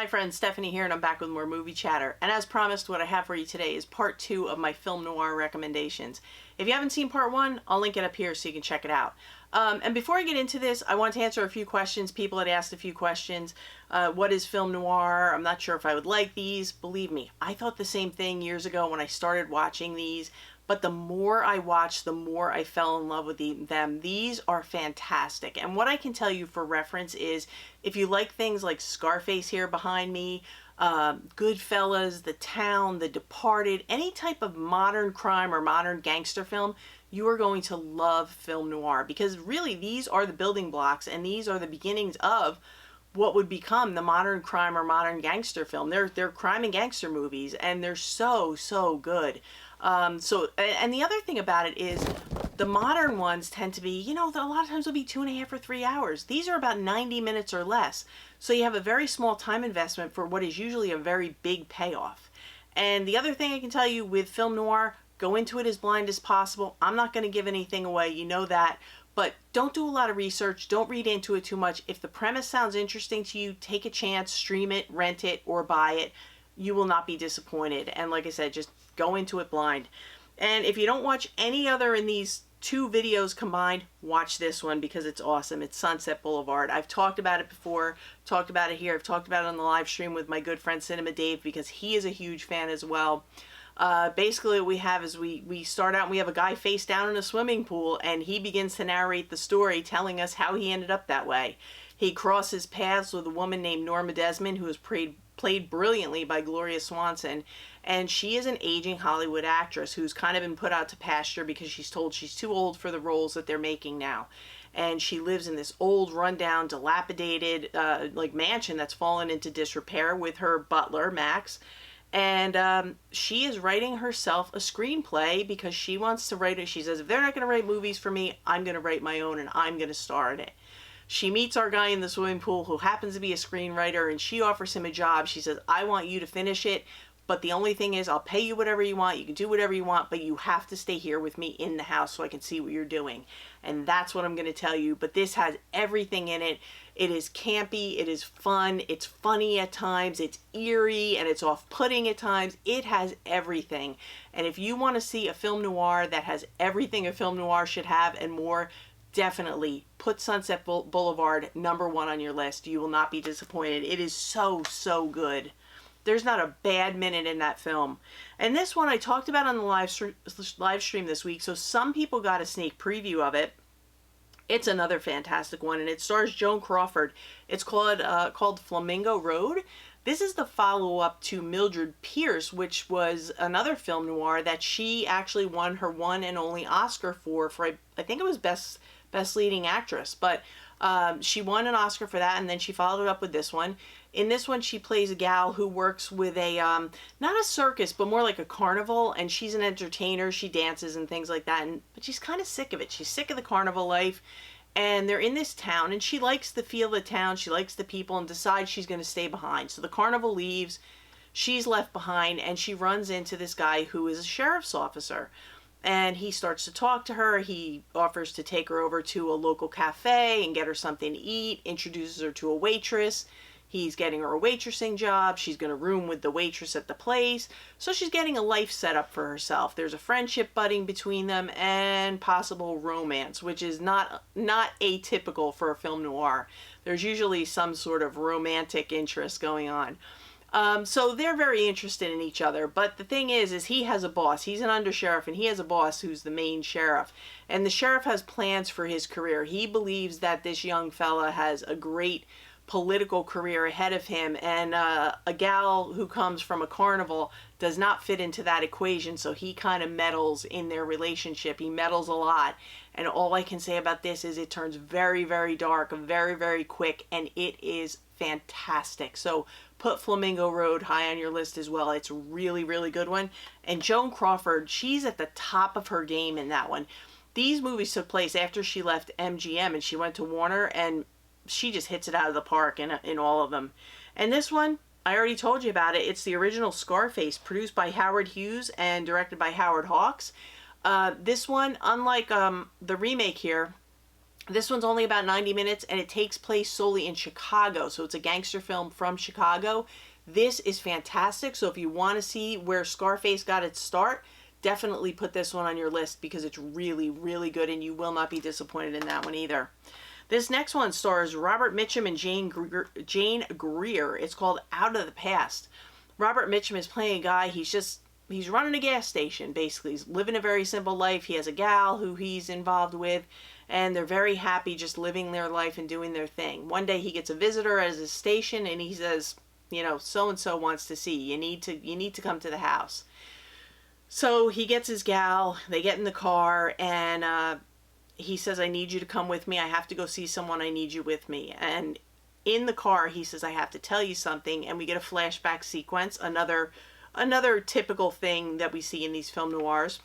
Hi friends, Stephanie here, and I'm back with more movie chatter. And as promised, what I have for you today is part 2 of my film noir recommendations. If you haven't seen part 1, I'll link it up here so you can check it out. And before I get into this, I want to answer a few questions. People had asked a few questions. What is film noir? I'm not sure if I would like these. Believe me, I thought the same thing years ago when I started watching these. But the more I watched, the more I fell in love with them. These are fantastic. And what I can tell you for reference is, if you like things like Scarface here behind me, Goodfellas, The Town, The Departed, any type of modern crime or modern gangster film, you are going to love film noir. Because really, these are the building blocks, and these are the beginnings of what would become the modern crime or modern gangster film. They're crime and gangster movies, and they're so good. And the other thing about it is the modern ones tend to be, a lot of times they'll be 2.5 or 3 hours. These are about 90 minutes or less. So you have a very small time investment for what is usually a very big payoff. And the other thing I can tell you with film noir, go into it as blind as possible. I'm not going to give anything away, you know that. But don't do a lot of research. Don't read into it too much. If the premise sounds interesting to you, take a chance, stream it, rent it, or buy it. You will not be disappointed. And like I said, just go into it blind. And if you don't watch any other in these 2 videos combined, watch this one because it's awesome. It's Sunset Boulevard. I've talked about it before, talked about it here. I've talked about it on the live stream with my good friend Cinema Dave because he is a huge fan as well. Basically what we have is we start out and we have a guy face down in a swimming pool, and he begins to narrate the story, telling us how he ended up that way. He crosses paths with a woman named Norma Desmond, who is played brilliantly by Gloria Swanson, and she is an aging Hollywood actress who's kind of been put out to pasture because she's told she's too old for the roles that they're making now. And she lives in this old, rundown, dilapidated mansion that's fallen into disrepair with her butler, Max. And she is writing herself a screenplay because she wants to write it. She says, if they're not going to write movies for me, I'm going to write my own and I'm going to star in it. She meets our guy in the swimming pool who happens to be a screenwriter, and she offers him a job. She says, I want you to finish it, but the only thing is I'll pay you whatever you want. You can do whatever you want, but you have to stay here with me in the house so I can see what you're doing. And that's what I'm going to tell you. But this has everything in it. It is campy. It is fun. It's funny at times. It's eerie, and it's off-putting at times. It has everything. And if you want to see a film noir that has everything a film noir should have and more, definitely put Sunset Boulevard #1 on your list. You will not be disappointed. It is so good. There's not a bad minute in that film. And this one I talked about on the live stream this week, so some people got a sneak preview of it. It's another fantastic one, and it stars Joan Crawford. It's called Flamingo Road. This is the follow-up to Mildred Pierce, which was another film noir that she actually won her one and only Oscar for I think it was Best Leading Actress. But she won an Oscar for that, and then she followed it up with this one. In this one, she plays a gal who works with a, not a circus, but more like a carnival, and she's an entertainer. She dances and things like that, but she's kind of sick of it. She's sick of the carnival life, and they're in this town, and she likes the feel of the town. She likes the people, and decides she's going to stay behind. So the carnival leaves. She's left behind, and she runs into this guy who is a sheriff's officer. And he starts to talk to her. He offers to take her over to a local cafe and get her something to eat, introduces her to a waitress. He's getting her a waitressing job. She's going to room with the waitress at the place. So she's getting a life set up for herself. There's a friendship budding between them and possible romance, which is not atypical for a film noir. There's usually some sort of romantic interest going on. So they're very interested in each other, but the thing is he has a boss. He's an undersheriff, and he has a boss who's the main sheriff. And the sheriff has plans for his career. He believes that this young fella has a great political career ahead of him, and a gal who comes from a carnival does not fit into that equation, so he kind of meddles in their relationship. He meddles a lot, and all I can say about this is it turns very dark, very quick, and it is fantastic. So put Flamingo Road high on your list as well. It's a really good one. And Joan Crawford, she's at the top of her game in that one. These movies took place after she left MGM and she went to Warner, and she just hits it out of the park in all of them. And this one, I already told you about it. It's the original Scarface, produced by Howard Hughes and directed by Howard Hawks. This one, unlike the remake here, This one's only about 90 minutes and it takes place solely in Chicago. So it's a gangster film from Chicago. This is fantastic. So if you want to see where Scarface got its start, definitely put this one on your list because it's really, really good and you will not be disappointed in that one either. This next one stars Robert Mitchum and Jane Greer. It's called Out of the Past. Robert Mitchum is playing a guy, he's running a gas station, basically. He's living a very simple life. He has a gal who he's involved with, and they're very happy just living their life and doing their thing. One day he gets a visitor at his station, and he says, you know, so-and-so wants to see you. You need to come to the house. So he gets his gal, they get in the car, and he says, I need you to come with me. I have to go see someone. I need you with me. And in the car, he says, I have to tell you something. And we get a flashback sequence, another typical thing that we see in these film noirs.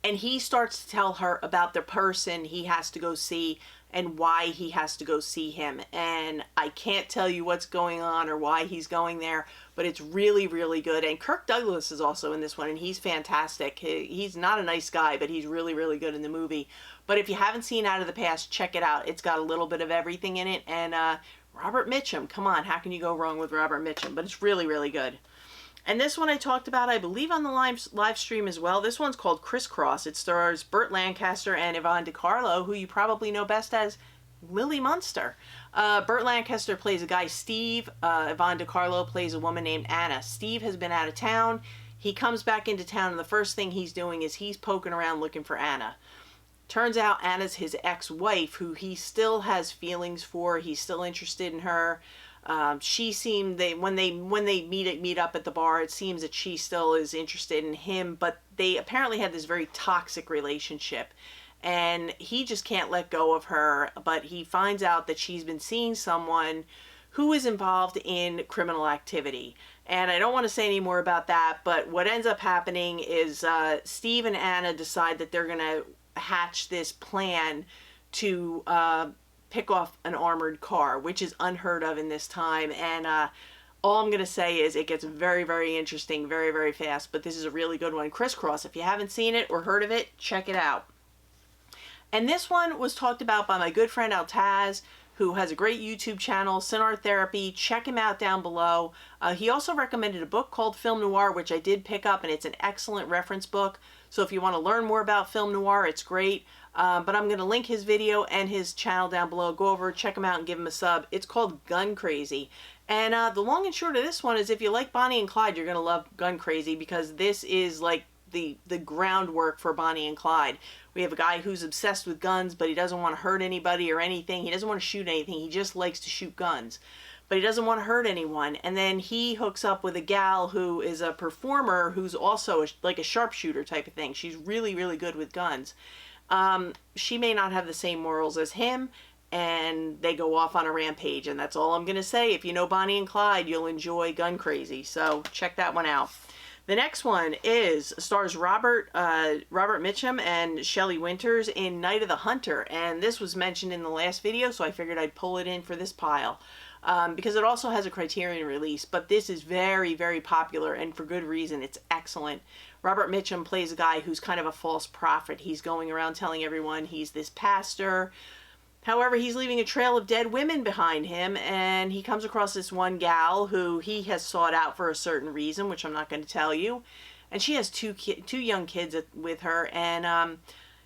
And he starts to tell her about the person he has to go see and why he has to go see him. And I can't tell you what's going on or why he's going there, but it's really, really good. And Kirk Douglas is also in this one, and he's fantastic. He's not a nice guy, but he's really, really good in the movie. But if you haven't seen Out of the Past, check it out. It's got a little bit of everything in it. And Robert Mitchum, come on, how can you go wrong with Robert Mitchum? But it's really, really good. And this one I talked about, I believe, on the live stream as well. This one's called Crisscross. It stars Burt Lancaster and Yvonne DiCarlo, who you probably know best as Lily Munster. Burt Lancaster plays a guy, Steve. Yvonne DiCarlo plays a woman named Anna. Steve has been out of town. He comes back into town, and the first thing he's doing is he's poking around looking for Anna. Turns out Anna's his ex-wife, who he still has feelings for. He's still interested in her. She seemed, when they meet up at the bar, it seems that she still is interested in him, but they apparently had this very toxic relationship, and he just can't let go of her. But he finds out that she's been seeing someone who is involved in criminal activity. And I don't want to say any more about that, but what ends up happening is Steve and Anna decide that they're going to hatch this plan to pick off an armored car, which is unheard of in this time. And all I'm going to say is it gets very, very interesting, very, very fast. But this is a really good one. Crisscross. If you haven't seen it or heard of it, check it out. And this one was talked about by my good friend Maltese, who has a great YouTube channel, Cinar Therapy. Check him out down below. He also recommended a book called Film-Noir, which I did pick up, and it's an excellent reference book. So if you want to learn more about film noir, it's great. But I'm going to link his video and his channel down below. Go over, check him out, and give him a sub. It's called Gun Crazy. And the long and short of this one is if you like Bonnie and Clyde, you're going to love Gun Crazy, because this is like the groundwork for Bonnie and Clyde. We have a guy who's obsessed with guns, but he doesn't want to hurt anybody or anything. He doesn't want to shoot anything. He just likes to shoot guns. But he doesn't want to hurt anyone. And then he hooks up with a gal who is a performer who's also like a sharpshooter type of thing. She's really, really good with guns. She may not have the same morals as him, and they go off on a rampage. And that's all I'm going to say. If you know Bonnie and Clyde, you'll enjoy Gun Crazy. So check that one out. The next one stars Robert Mitchum and Shelley Winters in Night of the Hunter. And this was mentioned in the last video, so I figured I'd pull it in for this pile. Because it also has a Criterion release, but this is very, very popular, and for good reason. It's excellent. Robert Mitchum plays a guy who's kind of a false prophet. He's going around telling everyone he's this pastor. However, he's leaving a trail of dead women behind him, and he comes across this one gal who he has sought out for a certain reason, which I'm not going to tell you. And she has two young kids with her, and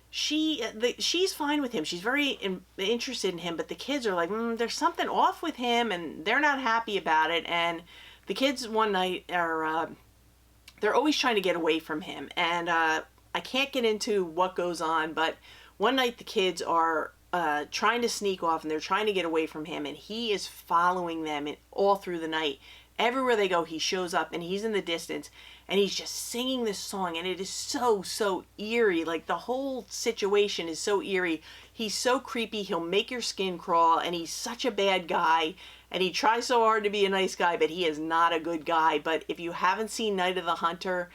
she's fine with him. She's very interested in him, but the kids are like, there's something off with him, and they're not happy about it. And the kids one night are, they're always trying to get away from him. And I can't get into what goes on, but one night the kids are trying to sneak off, and they're trying to get away from him, and he is following them all through the night. Everywhere they go, he shows up, and he's in the distance, and he's just singing this song, and it is so, so eerie. Like, the whole situation is so eerie. He's so creepy, he'll make your skin crawl, and he's such a bad guy, and he tries so hard to be a nice guy, but he is not a good guy. But if you haven't seen Night of the Hunter,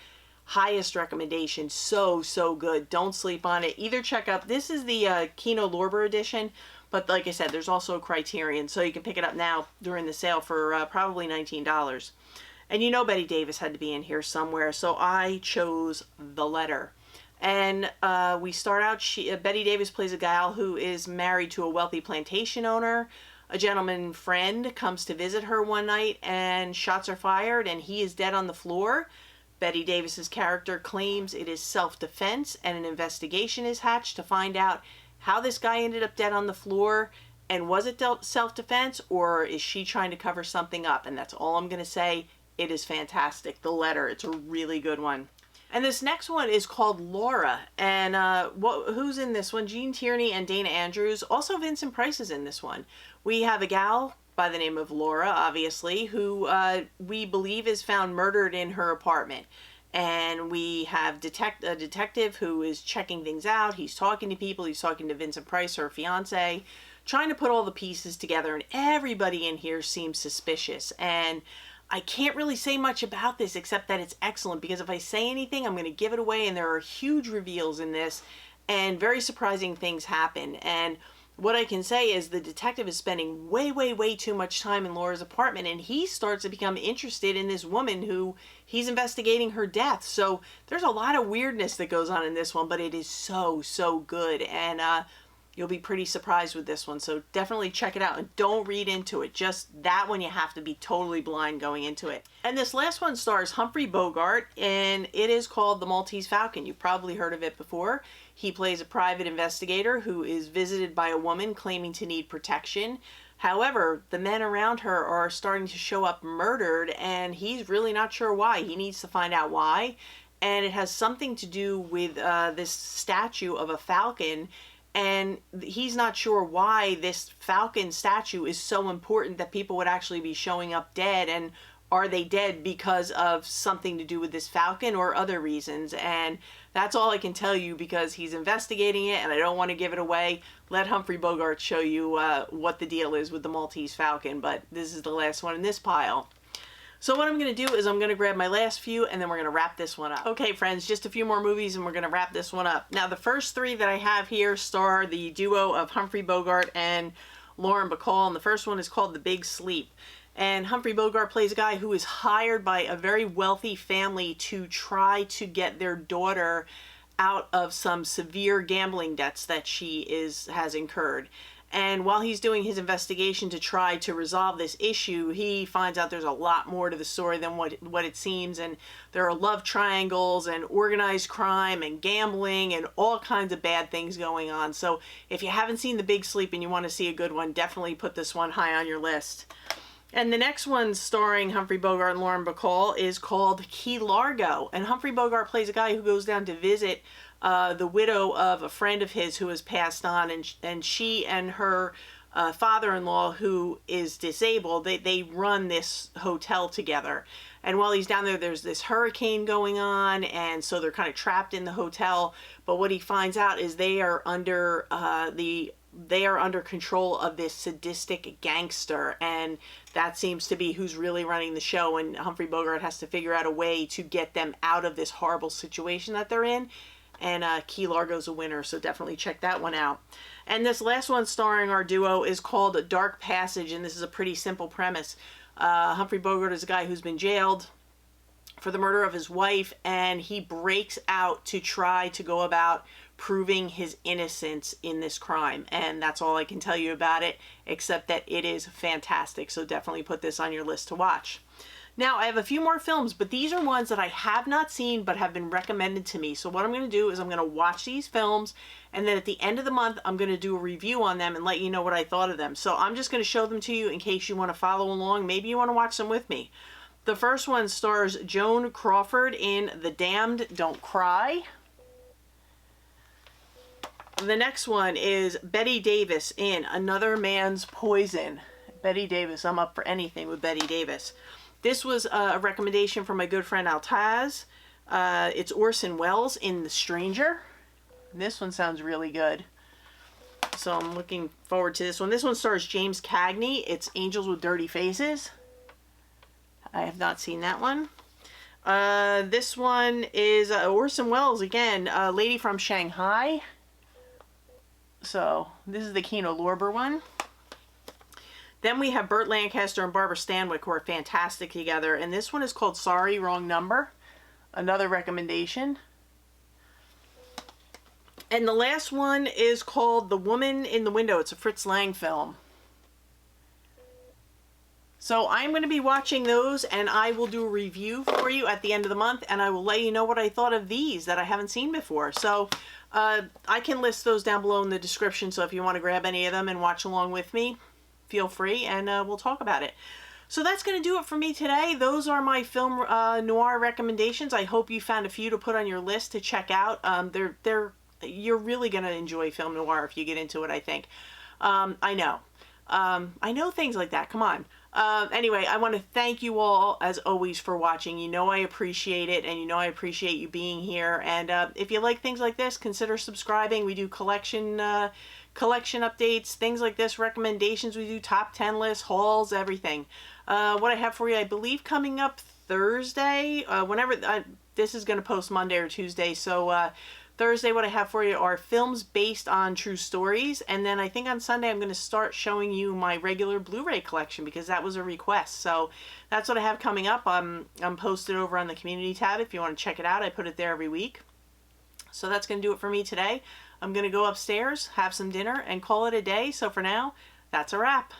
highest recommendation. So, so good. Don't sleep on it. Either check out, this is the Kino Lorber edition, but like I said, there's also a Criterion, so you can pick it up now during the sale for probably $19. And you know Betty Davis had to be in here somewhere, so I chose The Letter. And we start out, Betty Davis plays a gal who is married to a wealthy plantation owner. A gentleman friend comes to visit her one night and shots are fired and he is dead on the floor. Betty Davis's character claims it is self-defense, and an investigation is hatched to find out how this guy ended up dead on the floor, and was it self-defense or is she trying to cover something up? And that's all I'm going to say. It is fantastic. The Letter, it's a really good one. And this next one is called Laura. And who's in this one? Gene Tierney and Dana Andrews. Also Vincent Price is in this one. We have a gal by the name of Laura, obviously, who we believe is found murdered in her apartment. And we have a detective who is checking things out. He's talking to people. He's talking to Vincent Price, her fiance, trying to put all the pieces together. And everybody in here seems suspicious. And I can't really say much about this except that it's excellent, because if I say anything, I'm going to give it away, and there are huge reveals in this, and very surprising things happen. And what I can say is the detective is spending way, way, way too much time in Laura's apartment, and he starts to become interested in this woman who he's investigating her death. So there's a lot of weirdness that goes on in this one, but it is so, so good. And you'll be pretty surprised with this one. So definitely check it out and don't read into it. Just that one, you have to be totally blind going into it. And this last one stars Humphrey Bogart, and it is called The Maltese Falcon. You've probably heard of it before. He plays a private investigator who is visited by a woman claiming to need protection. However, the men around her are starting to show up murdered, and he's really not sure why. He needs to find out why. And it has something to do with this statue of a falcon. And he's not sure why this falcon statue is so important that people would actually be showing up dead. And are they dead because of something to do with this falcon or other reasons? And that's all I can tell you, because he's investigating it and I don't want to give it away. Let Humphrey Bogart show you what the deal is with the Maltese Falcon. But this is the last one in this pile. So what I'm going to do is I'm going to grab my last few and then we're going to wrap this one up. Okay, friends, just a few more movies and we're going to wrap this one up. Now, the first three that I have here star the duo of Humphrey Bogart and Lauren Bacall, and the first one is called The Big Sleep. And Humphrey Bogart plays a guy who is hired by a very wealthy family to try to get their daughter out of some severe gambling debts that she has incurred. And while he's doing his investigation to try to resolve this issue, he finds out there's a lot more to the story than what it seems. And there are love triangles and organized crime and gambling and all kinds of bad things going on. So if you haven't seen The Big Sleep and you want to see a good one, definitely put this one high on your list. And the next one, starring Humphrey Bogart and Lauren Bacall, is called Kilargo. And Humphrey Bogart plays a guy who goes down to visit the widow of a friend of his who has passed on, and she and her father-in-law, who is disabled, they run this hotel together. And while he's down there, there's this hurricane going on, and so they're kind of trapped in the hotel. But what he finds out is they are under control of this sadistic gangster, and that seems to be who's really running the show. And Humphrey Bogart has to figure out a way to get them out of this horrible situation that they're in. And Key Largo's a winner, so definitely check that one out. And this last one starring our duo is called Dark Passage, and this is a pretty simple premise. Humphrey Bogart is a guy who's been jailed for the murder of his wife, and he breaks out to try to go about proving his innocence in this crime. And that's all I can tell you about it, except that it is fantastic, so definitely put this on your list to watch. Now, I have a few more films, but these are ones that I have not seen but have been recommended to me. So what I'm going to do is I'm going to watch these films, and then at the end of the month, I'm going to do a review on them and let you know what I thought of them. So I'm just going to show them to you in case you want to follow along. Maybe you want to watch them with me. The first one stars Joan Crawford in The Damned Don't Cry. The next one is Betty Davis in Another Man's Poison. Betty Davis, I'm up for anything with Betty Davis. This was a recommendation from my good friend Maltese. It's Orson Welles in The Stranger. This one sounds really good, so I'm looking forward to this one. This one stars James Cagney. It's Angels with Dirty Faces. I have not seen that one. This one is Orson Welles again, Lady from Shanghai. So this is the Kino Lorber one. Then we have Burt Lancaster and Barbara Stanwyck, who are fantastic together. And this one is called Sorry, Wrong Number. Another recommendation. And the last one is called The Woman in the Window. It's a Fritz Lang film. So I'm going to be watching those, and I will do a review for you at the end of the month, and I will let you know what I thought of these that I haven't seen before. So I can list those down below in the description, so if you want to grab any of them and watch along with me, feel free, and we'll talk about it. So that's going to do it for me today. Those are my film noir recommendations. I hope you found a few to put on your list to check out. You're really going to enjoy film noir if you get into it, I think. I know things like that. Come on. Anyway, I want to thank you all, as always, for watching. You know I appreciate it, and you know I appreciate you being here. And if you like things like this, consider subscribing. We do collection updates, things like this, recommendations. We do top 10 lists, hauls, everything. What I have for you, I believe, coming up Thursday, whenever this is going to post Monday or Tuesday. So Thursday, what I have for you are films based on true stories. And then I think on Sunday, I'm going to start showing you my regular Blu-ray collection because that was a request. So that's what I have coming up. I'm posted over on the community tab if you want to check it out. I put it there every week. So that's going to do it for me today. I'm going to go upstairs, have some dinner, and call it a day. So for now, that's a wrap.